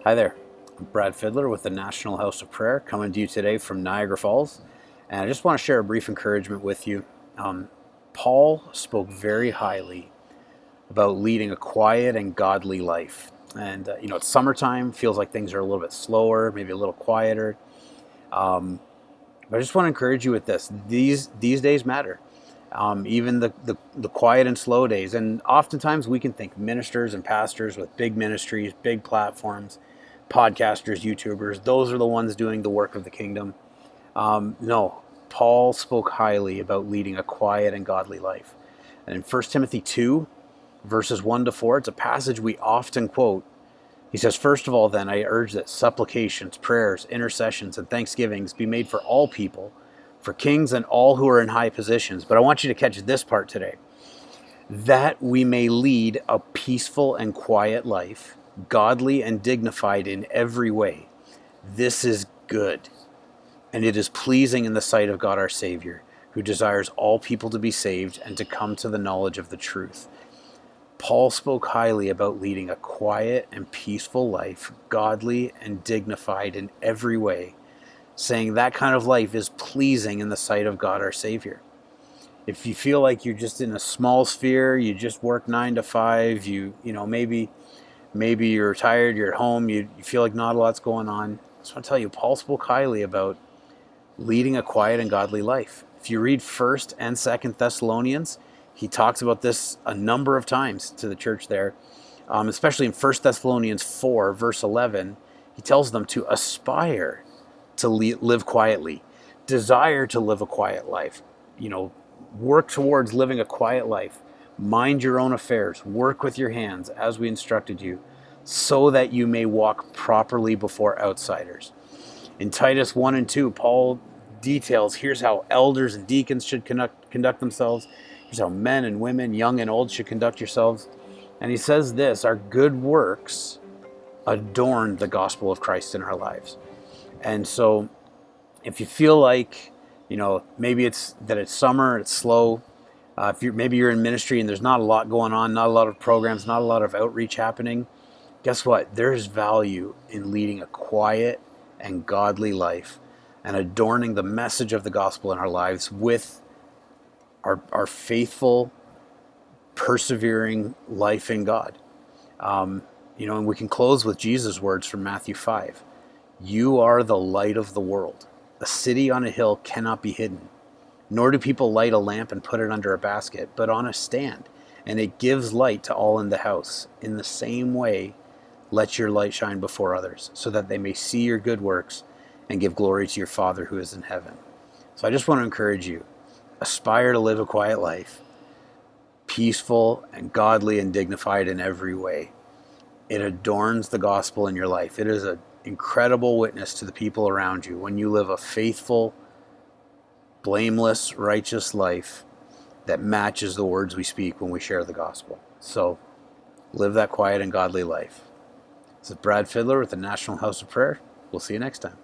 Hi there, I'm Brad Fiddler with the National House of Prayer, coming to you today from Niagara Falls. And I just want to share a brief encouragement with you. Paul spoke very highly about leading a quiet and godly life. And, it's summertime, feels like things are a little bit slower, maybe a little quieter. But I just want to encourage you with this. These days matter. Even the quiet and slow days. And oftentimes we can think ministers and pastors with big ministries, big platforms, podcasters, YouTubers, those are the ones doing the work of the kingdom. No, Paul spoke highly about leading a quiet and godly life. And in 1 Timothy 2, verses 1 to 4, it's a passage we often quote. He says, "First of all, then, I urge that supplications, prayers, intercessions, and thanksgivings be made for all people, for kings and all who are in high positions." But I want you to catch this part today. "That we may lead a peaceful and quiet life, godly and dignified in every way. This is good, and it is pleasing in the sight of God our Savior, who desires all people to be saved and to come to the knowledge of the truth." Paul spoke highly about leading a quiet and peaceful life, godly and dignified in every way, saying that kind of life is pleasing in the sight of God our Savior. If you feel like you're just in a small sphere, you just work 9 to 5, maybe you're tired, you're at home, you feel like not a lot's going on. I just want to tell you, Paul spoke highly about leading a quiet and godly life. If you read 1st and 2nd Thessalonians, he talks about this a number of times to the church there, especially in 1 Thessalonians 4, verse 11. He tells them to aspire to live quietly, desire to live a quiet life, work towards living a quiet life. Mind your own affairs, work with your hands as we instructed you, so that you may walk properly before outsiders. In Titus 1 and 2, Paul details, here's how elders and deacons should conduct themselves. Here's how men and women, young and old, should conduct yourselves. And he says this, our good works adorn the gospel of Christ in our lives. And so if you feel like, maybe it's summer, it's slow, maybe you're in ministry and there's not a lot going on, not a lot of programs, not a lot of outreach happening, guess what? There's value in leading a quiet and godly life and adorning the message of the gospel in our lives with our faithful, persevering life in God. And we can close with Jesus' words from Matthew 5. "You are the light of the world. A city on a hill cannot be hidden. Nor do people light a lamp and put it under a basket, but on a stand, and it gives light to all in the house. In the same way, let your light shine before others, so that they may see your good works and give glory to your Father who is in heaven." So I just want to encourage you, aspire to live a quiet life, peaceful and godly and dignified in every way. It adorns the gospel in your life. It is an incredible witness to the people around you when you live a faithful, blameless, righteous life that matches the words we speak when we share the gospel. So live that quiet and godly life. This is Brad Fiddler with the National House of Prayer. We'll see you next time.